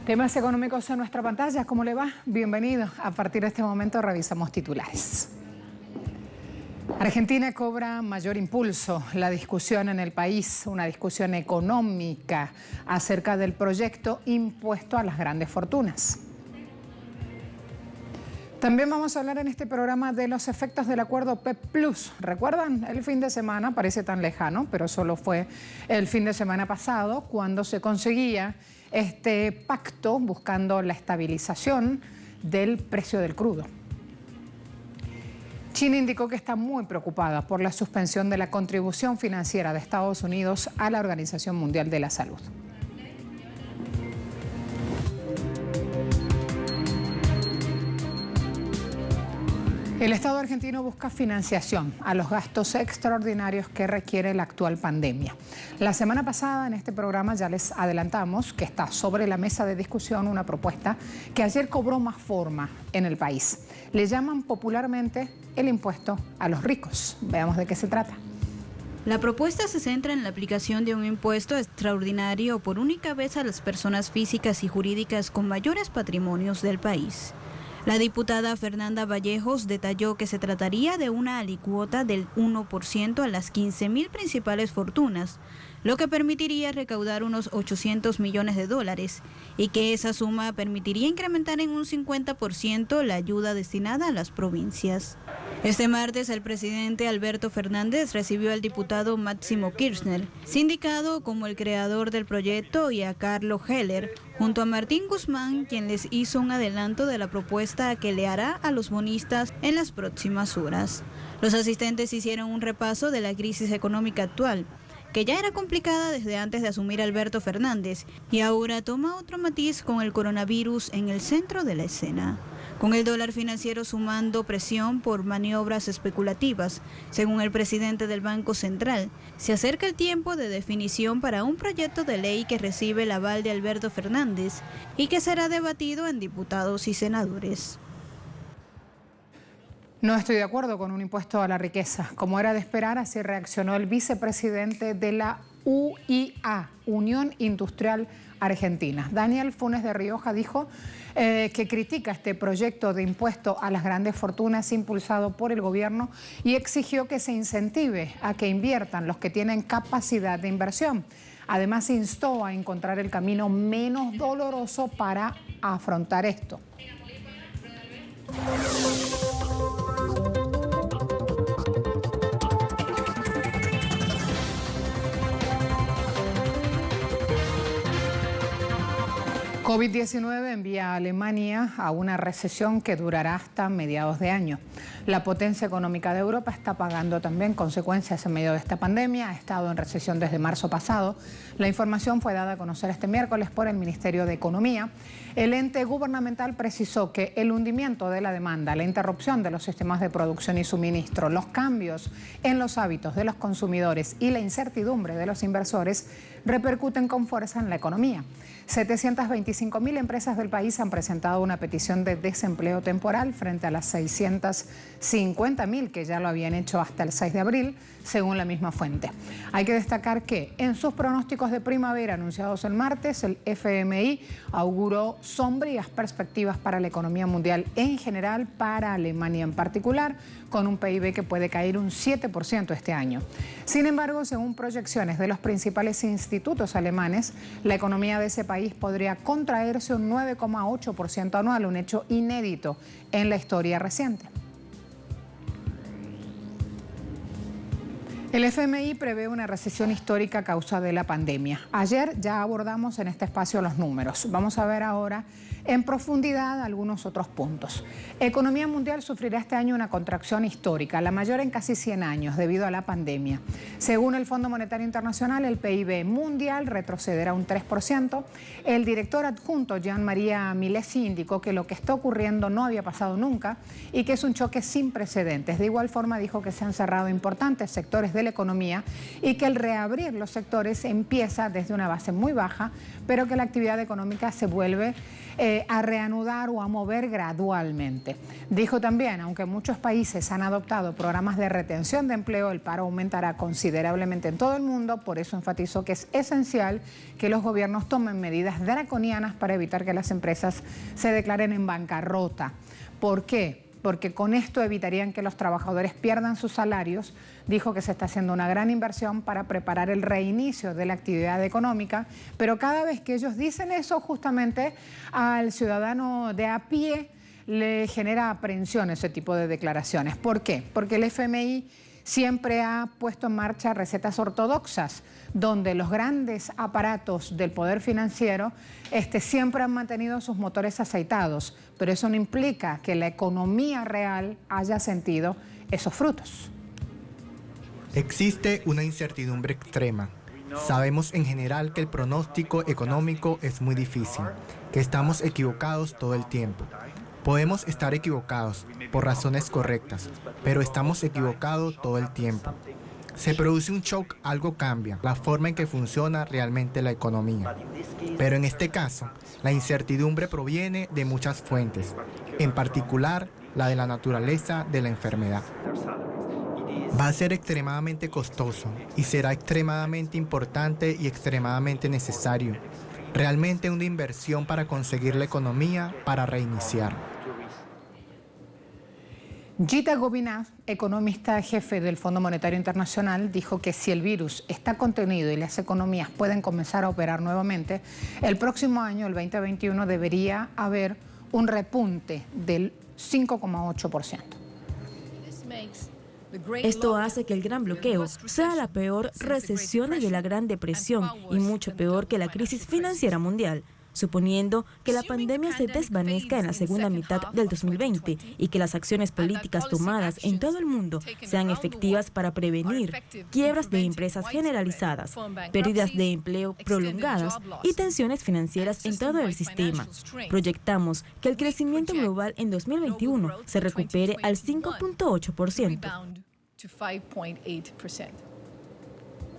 Temas económicos en nuestra pantalla. ¿Cómo le va? Bienvenido. A partir de este momento revisamos titulares. Argentina cobra mayor impulso. La discusión en el país, una discusión económica acerca del proyecto impuesto a las grandes fortunas. También vamos a hablar en este programa de los efectos del acuerdo PEP Plus. ¿Recuerdan? El fin de semana, parece tan lejano, pero solo fue el fin de semana pasado cuando se conseguía este pacto buscando la estabilización del precio del crudo. China indicó que está muy preocupada por la suspensión de la contribución financiera de Estados Unidos a la Organización Mundial de la Salud. El Estado argentino busca financiación a los gastos extraordinarios que requiere la actual pandemia. La semana pasada en este programa ya les adelantamos que está sobre la mesa de discusión una propuesta que ayer cobró más forma en el país. Le llaman popularmente el impuesto a los ricos. Veamos de qué se trata. La propuesta se centra en la aplicación de un impuesto extraordinario por única vez a las personas físicas y jurídicas con mayores patrimonios del país. La diputada Fernanda Vallejos detalló que se trataría de una alicuota del 1% a las 15.000 principales fortunas, lo que permitiría recaudar unos 800 millones de dólares y que esa suma permitiría incrementar en un 50% la ayuda destinada a las provincias. Este martes el presidente Alberto Fernández recibió al diputado Máximo Kirchner, sindicado como el creador del proyecto, y a Carlos Heller, junto a Martín Guzmán, quien les hizo un adelanto de la propuesta que le hará a los bonistas en las próximas horas. Los asistentes hicieron un repaso de la crisis económica actual, que ya era complicada desde antes de asumir Alberto Fernández y ahora toma otro matiz con el coronavirus en el centro de la escena. Con el dólar financiero sumando presión por maniobras especulativas, según el presidente del Banco Central, se acerca el tiempo de definición para un proyecto de ley que recibe el aval de Alberto Fernández y que será debatido en diputados y senadores. No estoy de acuerdo con un impuesto a la riqueza. Como era de esperar, así reaccionó el vicepresidente de la UIA, Unión Industrial Argentina. Daniel Funes de Rioja dijo que critica este proyecto de impuesto a las grandes fortunas impulsado por el gobierno y exigió que se incentive a que inviertan los que tienen capacidad de inversión. Además, instó a encontrar el camino menos doloroso para afrontar esto. COVID-19 envía a Alemania a una recesión que durará hasta mediados de año. La potencia económica de Europa está pagando también consecuencias en medio de esta pandemia. Ha estado en recesión desde marzo pasado. La información fue dada a conocer este miércoles por el Ministerio de Economía. El ente gubernamental precisó que el hundimiento de la demanda, la interrupción de los sistemas de producción y suministro, los cambios en los hábitos de los consumidores y la incertidumbre de los inversores repercuten con fuerza en la economía. 725.000 empresas del país han presentado una petición de desempleo temporal frente a las 650.000 que ya lo habían hecho hasta el 6 de abril, según la misma fuente. Hay que destacar que en sus pronósticos de primavera anunciados el martes, el FMI auguró sombrías perspectivas para la economía mundial en general, para Alemania en particular, con un PIB que puede caer un 7% este año. Sin embargo, según proyecciones de los principales institutos alemanes, la economía de ese país podría contraerse un 9,8% anual, un hecho inédito en la historia reciente. El FMI prevé una recesión histórica a causa de la pandemia. Ayer ya abordamos en este espacio los números. Vamos a ver ahora en profundidad algunos otros puntos. Economía mundial sufrirá este año una contracción histórica, la mayor en casi 100 años debido a la pandemia. Según el Fondo Monetario Internacional, el PIB mundial retrocederá un 3%. El director adjunto, Jean-Maria Milesi, indicó que lo que está ocurriendo no había pasado nunca y que es un choque sin precedentes. De igual forma dijo que se han cerrado importantes sectores del la economía y que el reabrir los sectores empieza desde una base muy baja, pero que la actividad económica se vuelve a reanudar o a mover gradualmente. Dijo también, aunque muchos países han adoptado programas de retención de empleo, el paro aumentará considerablemente en todo el mundo, por eso enfatizó que es esencial que los gobiernos tomen medidas draconianas para evitar que las empresas se declaren en bancarrota. ¿Por qué? Porque con esto evitarían que los trabajadores pierdan sus salarios. Dijo que se está haciendo una gran inversión para preparar el reinicio de la actividad económica, pero cada vez que ellos dicen eso, justamente al ciudadano de a pie le genera aprensión ese tipo de declaraciones. ¿Por qué? Porque el FMI siempre ha puesto en marcha recetas ortodoxas, donde los grandes aparatos del poder financiero siempre han mantenido sus motores aceitados, pero eso no implica que la economía real haya sentido esos frutos. Existe una incertidumbre extrema. Sabemos en general que el pronóstico económico es muy difícil, que estamos equivocados todo el tiempo. Podemos estar equivocados por razones correctas, pero estamos equivocados todo el tiempo. Se produce un shock, algo cambia, la forma en que funciona realmente la economía. Pero en este caso, la incertidumbre proviene de muchas fuentes, en particular la de la naturaleza de la enfermedad. Va a ser extremadamente costoso y será extremadamente importante y extremadamente necesario. Realmente una inversión para conseguir la economía para reiniciar. Gita Gopinath, economista jefe del Fondo Monetario Internacional, dijo que si el virus está contenido y las economías pueden comenzar a operar nuevamente, el próximo año, el 2021, debería haber un repunte del 5,8%. Esto hace que el gran bloqueo sea la peor recesión desde la Gran Depresión y mucho peor que la crisis financiera mundial, suponiendo que la pandemia se desvanezca en la segunda mitad del 2020 y que las acciones políticas tomadas en todo el mundo sean efectivas para prevenir quiebras de empresas generalizadas, pérdidas de empleo prolongadas y tensiones financieras en todo el sistema. Proyectamos que el crecimiento global en 2021 se recupere al 5,8%.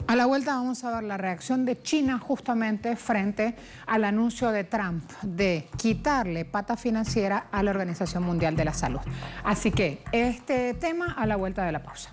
A la vuelta vamos a ver la reacción de China justamente frente al anuncio de Trump de quitarle pata financiera a la Organización Mundial de la Salud. Así que este tema a la vuelta de la pausa.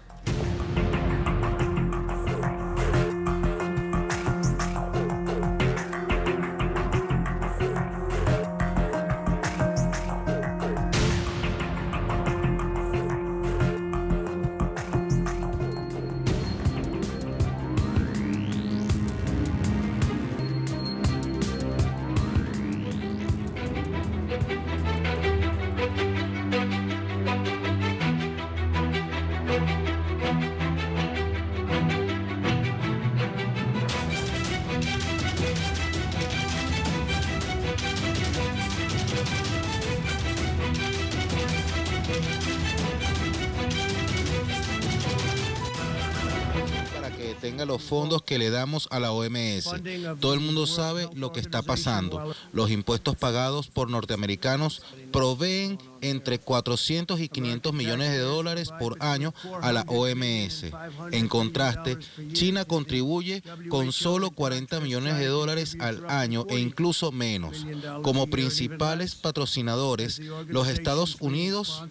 Tenga los fondos que le damos a la OMS. Todo el mundo sabe lo que está pasando. Los impuestos pagados por norteamericanos proveen entre 400 y 500 millones de dólares por año a la OMS. En contraste, China contribuye con solo 40 millones de dólares al año e incluso menos. Como principales patrocinadores, los Estados Unidos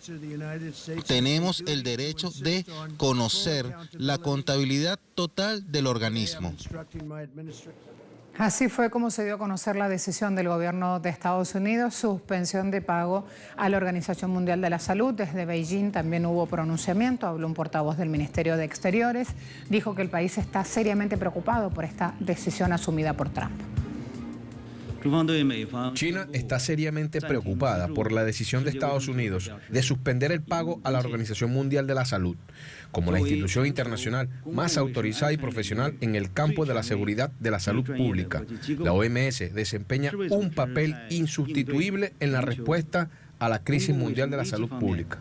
tenemos el derecho de conocer la contabilidad total del organismo. Así fue como se dio a conocer la decisión del gobierno de Estados Unidos, suspensión de pago a la Organización Mundial de la Salud. Desde Beijing también hubo pronunciamiento, habló un portavoz del Ministerio de Exteriores, dijo que el país está seriamente preocupado por esta decisión asumida por Trump. China está seriamente preocupada por la decisión de Estados Unidos de suspender el pago a la Organización Mundial de la Salud, como la institución internacional más autorizada y profesional en el campo de la seguridad de la salud pública. La OMS desempeña un papel insustituible en la respuesta a la crisis mundial de la salud pública.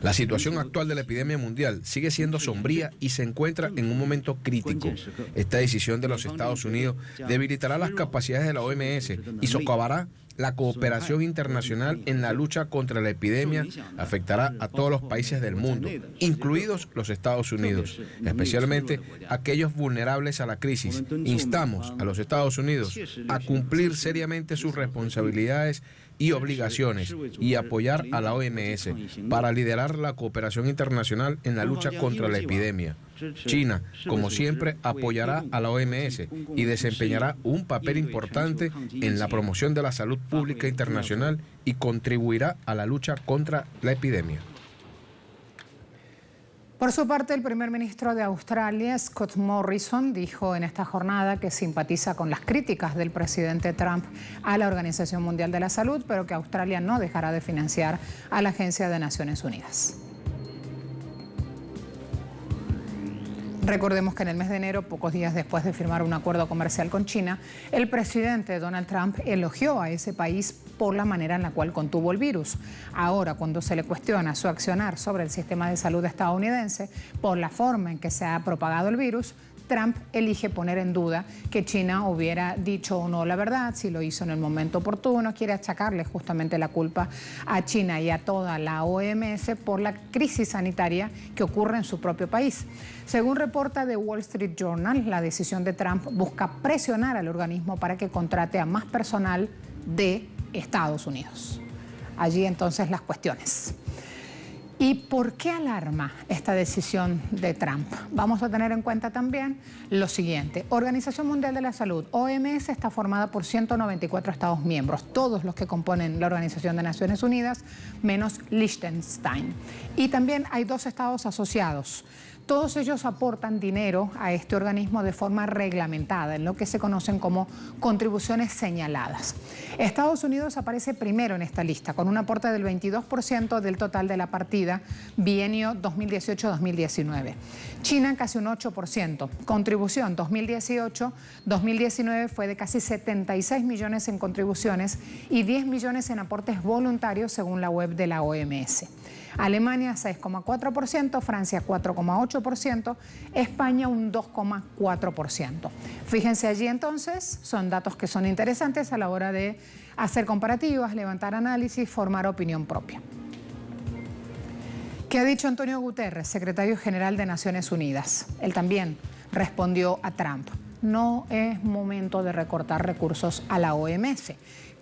La situación actual de la epidemia mundial sigue siendo sombría y se encuentra en un momento crítico. Esta decisión de los Estados Unidos debilitará las capacidades de la OMS y socavará la cooperación internacional en la lucha contra la epidemia afectará a todos los países del mundo, incluidos los Estados Unidos, especialmente aquellos vulnerables a la crisis. Instamos a los Estados Unidos a cumplir seriamente sus responsabilidades y obligaciones y apoyar a la OMS para liderar la cooperación internacional en la lucha contra la epidemia. China, como siempre, apoyará a la OMS y desempeñará un papel importante en la promoción de la salud pública internacional y contribuirá a la lucha contra la epidemia. Por su parte, el primer ministro de Australia, Scott Morrison, dijo en esta jornada que simpatiza con las críticas del presidente Trump a la Organización Mundial de la Salud, pero que Australia no dejará de financiar a la Agencia de Naciones Unidas. Recordemos que en el mes de enero, pocos días después de firmar un acuerdo comercial con China, el presidente Donald Trump elogió a ese país por la manera en la cual contuvo el virus. Ahora, cuando se le cuestiona su accionar sobre el sistema de salud estadounidense por la forma en que se ha propagado el virus, Trump elige poner en duda que China hubiera dicho o no la verdad, si lo hizo en el momento oportuno. Quiere achacarle justamente la culpa a China y a toda la OMS por la crisis sanitaria que ocurre en su propio país. Según reporta The Wall Street Journal, la decisión de Trump busca presionar al organismo para que contrate a más personal de Estados Unidos. Allí entonces las cuestiones. ¿Y por qué alarma esta decisión de Trump? Vamos a tener en cuenta también lo siguiente. Organización Mundial de la Salud, OMS, está formada por 194 Estados miembros, todos los que componen la Organización de Naciones Unidas, menos Liechtenstein. Y también hay 2 estados asociados. Todos ellos aportan dinero a este organismo de forma reglamentada, en lo que se conocen como contribuciones señaladas. Estados Unidos aparece primero en esta lista, con un aporte del 22% del total de la partida, bienio 2018-2019. China casi un 8%. Contribución 2018-2019 fue de casi 76 millones en contribuciones y 10 millones en aportes voluntarios, según la web de la OMS. Alemania 6,4%, Francia 4,8%, España un 2,4%. Fíjense allí entonces, son datos que son interesantes a la hora de hacer comparativas, levantar análisis, formar opinión propia. ¿Qué ha dicho Antonio Guterres, secretario general de Naciones Unidas? Él también respondió a Trump. No es momento de recortar recursos a la OMS.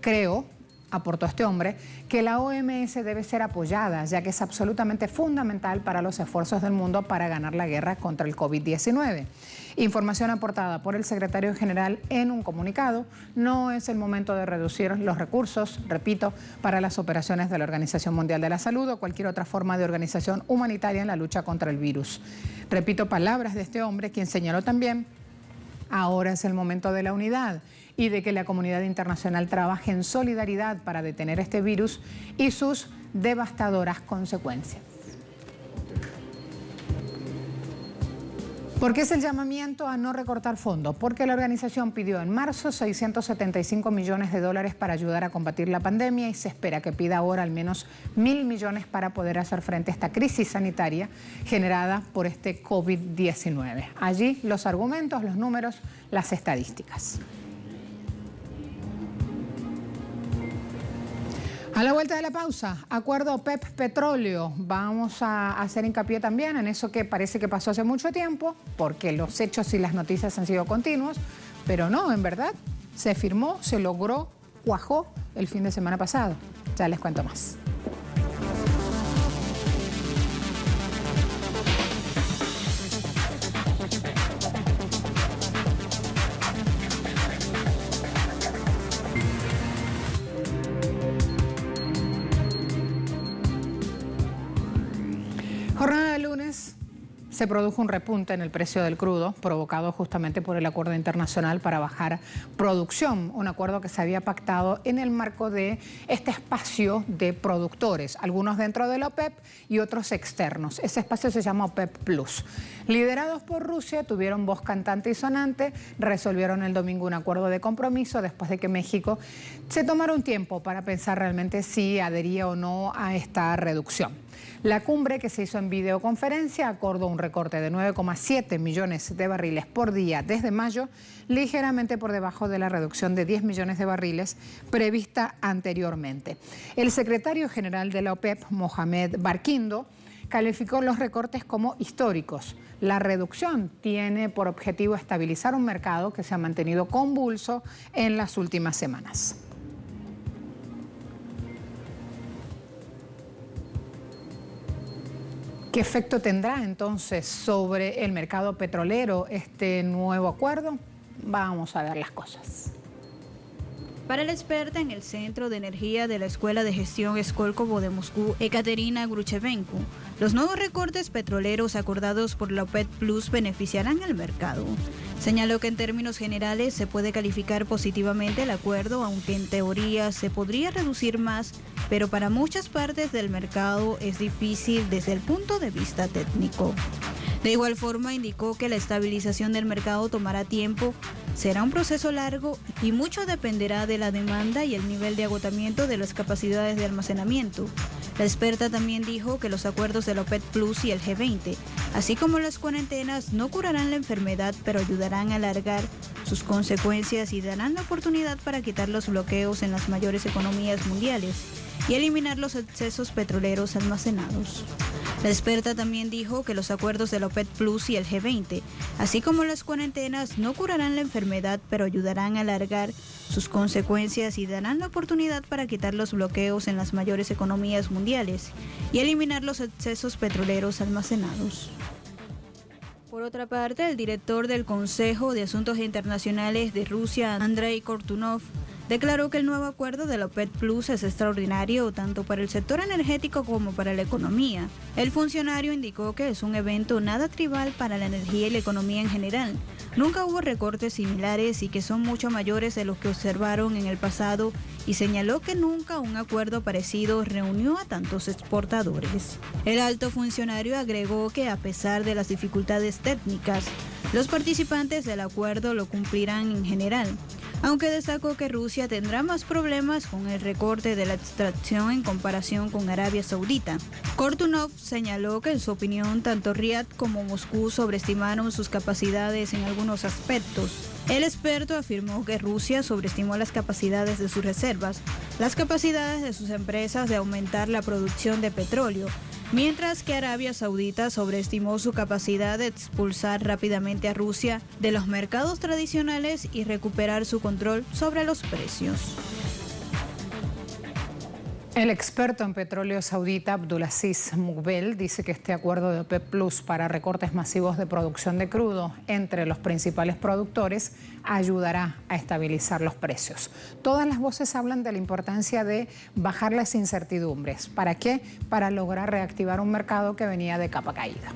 Creo, aportó este hombre, que la OMS debe ser apoyada, ya que es absolutamente fundamental para los esfuerzos del mundo para ganar la guerra contra el COVID-19. Información aportada por el secretario general en un comunicado. No es el momento de reducir los recursos, repito, para las operaciones de la Organización Mundial de la Salud o cualquier otra forma de organización humanitaria en la lucha contra el virus. Repito palabras de este hombre, quien señaló también: ahora es el momento de la unidad y de que la comunidad internacional trabaje en solidaridad para detener este virus y sus devastadoras consecuencias. ¿Por qué es el llamamiento a no recortar fondos? Porque la organización pidió en marzo 675 millones de dólares para ayudar a combatir la pandemia y se espera que pida ahora al menos 1.000 millones para poder hacer frente a esta crisis sanitaria generada por este COVID-19. Allí los argumentos, los números, las estadísticas. A la vuelta de la pausa, acuerdo OPEP-Petróleo. Vamos a hacer hincapié también en eso que parece que pasó hace mucho tiempo, porque los hechos y las noticias han sido continuos, pero no, en verdad, se firmó, se logró, cuajó el fin de semana pasado. Ya les cuento más. Jornada de lunes se produjo un repunte en el precio del crudo, provocado justamente por el acuerdo internacional para bajar producción, un acuerdo que se había pactado en el marco de este espacio de productores, algunos dentro de la OPEP y otros externos. Ese espacio se llama OPEP Plus. Liderados por Rusia, tuvieron voz cantante y sonante, resolvieron el domingo un acuerdo de compromiso después de que México se tomara un tiempo para pensar realmente si adhería o no a esta reducción. La cumbre, que se hizo en videoconferencia, acordó un recorte de 9,7 millones de barriles por día desde mayo, ligeramente por debajo de la reducción de 10 millones de barriles prevista anteriormente. El secretario general de la OPEP, Mohamed Barkindo, calificó los recortes como históricos. La reducción tiene por objetivo estabilizar un mercado que se ha mantenido convulso en las últimas semanas. ¿Qué efecto tendrá entonces sobre el mercado petrolero este nuevo acuerdo? Vamos a ver las cosas. Para la experta en el Centro de Energía de la Escuela de Gestión Skolkovo de Moscú, Ekaterina Gruchevenko, los nuevos recortes petroleros acordados por la OPEP Plus beneficiarán al mercado. Señaló que en términos generales se puede calificar positivamente el acuerdo, aunque en teoría se podría reducir más, pero para muchas partes del mercado es difícil desde el punto de vista técnico. De igual forma, indicó que la estabilización del mercado tomará tiempo, será un proceso largo y mucho dependerá de la demanda y el nivel de agotamiento de las capacidades de almacenamiento. La experta también dijo que los acuerdos de la OPEP Plus y el G20, así como las cuarentenas, no curarán la enfermedad, pero ayudarán a alargar sus consecuencias y darán la oportunidad para quitar los bloqueos en las mayores economías mundiales y eliminar los excesos petroleros almacenados. La experta también dijo que los acuerdos de la OPEP Plus y el G20, así como las cuarentenas, no curarán la enfermedad, pero ayudarán a alargar sus consecuencias y darán la oportunidad para quitar los bloqueos en las mayores economías mundiales y eliminar los excesos petroleros almacenados. Por otra parte, el director del Consejo de Asuntos Internacionales de Rusia, Andrei Kortunov, declaró que el nuevo acuerdo de la OPEP Plus es extraordinario tanto para el sector energético como para la economía. El funcionario indicó que es un evento nada trivial para la energía y la economía en general. Nunca hubo recortes similares y que son mucho mayores de los que observaron en el pasado, y señaló que nunca un acuerdo parecido reunió a tantos exportadores. El alto funcionario agregó que a pesar de las dificultades técnicas, los participantes del acuerdo lo cumplirán en general, aunque destacó que Rusia tendrá más problemas con el recorte de la extracción en comparación con Arabia Saudita. Kortunov señaló que en su opinión tanto Riad como Moscú sobreestimaron sus capacidades en algunos aspectos. El experto afirmó que Rusia sobreestimó las capacidades de sus reservas, las capacidades de sus empresas de aumentar la producción de petróleo, mientras que Arabia Saudita sobreestimó su capacidad de expulsar rápidamente a Rusia de los mercados tradicionales y recuperar su control sobre los precios. El experto en petróleo saudita Abdulaziz Mughbel dice que este acuerdo de OPEP Plus para recortes masivos de producción de crudo entre los principales productores ayudará a estabilizar los precios. Todas las voces hablan de la importancia de bajar las incertidumbres. ¿Para qué? Para lograr reactivar un mercado que venía de capa caída.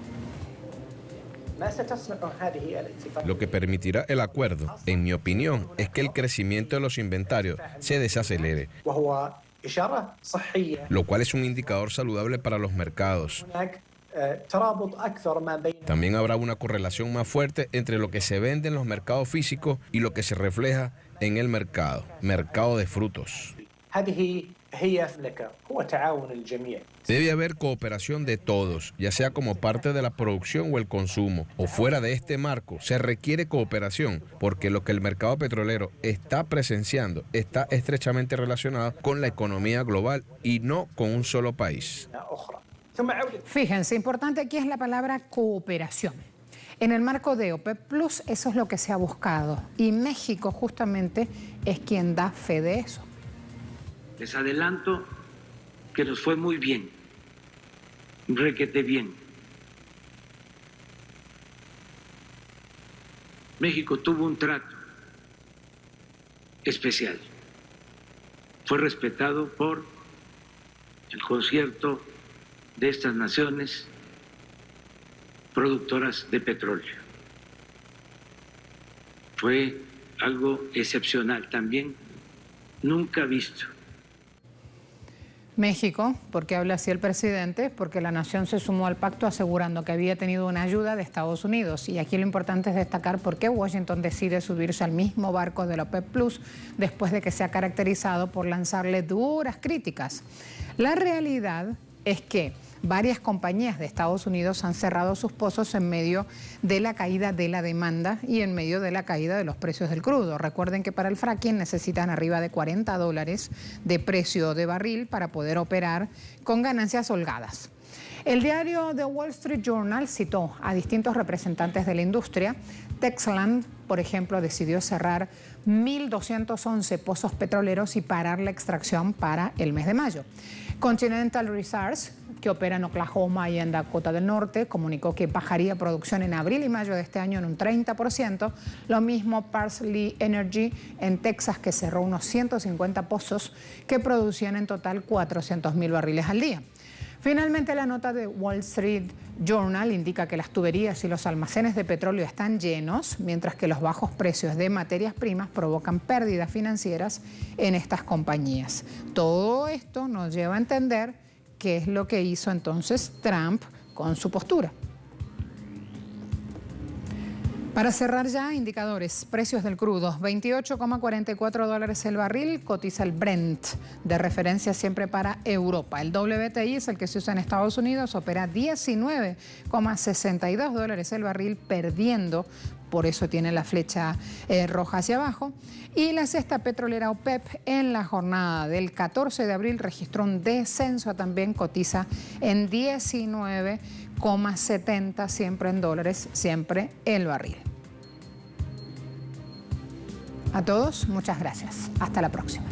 Lo que permitirá el acuerdo, en mi opinión, es que el crecimiento de los inventarios se desacelere, lo cual es un indicador saludable para los mercados. También habrá una correlación más fuerte entre lo que se vende en los mercados físicos y lo que se refleja en el mercado de frutos. Debe haber cooperación de todos, ya sea como parte de la producción o el consumo, o fuera de este marco. Se requiere cooperación porque lo que el mercado petrolero está presenciando está estrechamente relacionado con la economía global y no con un solo país. Fíjense, importante aquí es la palabra cooperación. En el marco de OPEP Plus, eso es lo que se ha buscado, y México justamente es quien da fe de eso. Les adelanto que nos fue muy bien, requete bien. México tuvo un trato especial. Fue respetado por el concierto de estas naciones productoras de petróleo. Fue algo excepcional también, nunca visto. México, ¿por qué habla así el presidente? Porque la nación se sumó al pacto asegurando que había tenido una ayuda de Estados Unidos. Y aquí lo importante es destacar por qué Washington decide subirse al mismo barco de la OPEP Plus después de que se ha caracterizado por lanzarle duras críticas. La realidad es que varias compañías de Estados Unidos han cerrado sus pozos en medio de la caída de la demanda y en medio de la caída de los precios del crudo. Recuerden que para el fracking necesitan arriba de $40 de precio de barril para poder operar con ganancias holgadas. El diario The Wall Street Journal citó a distintos representantes de la industria. Texland, por ejemplo, decidió cerrar 1.211 pozos petroleros y parar la extracción para el mes de mayo. Continental Resources, que opera en Oklahoma y en Dakota del Norte, comunicó que bajaría producción en abril y mayo de este año en un 30%. Lo mismo Parsley Energy en Texas, que cerró unos 150 pozos que producían en total 400.000 barriles al día. Finalmente, la nota de Wall Street Journal indica que las tuberías y los almacenes de petróleo están llenos, mientras que los bajos precios de materias primas provocan pérdidas financieras en estas compañías. Todo esto nos lleva a entender qué es lo que hizo entonces Trump con su postura. Para cerrar ya, indicadores, precios del crudo, $28,44 el barril, cotiza el Brent, de referencia siempre para Europa. El WTI es el que se usa en Estados Unidos, opera $19,62 el barril, perdiendo, por eso tiene la flecha roja hacia abajo. Y la cesta petrolera OPEP en la jornada del 14 de abril registró un descenso, también cotiza en 19,70, siempre en dólares, siempre el barril. A todos, muchas gracias. Hasta la próxima.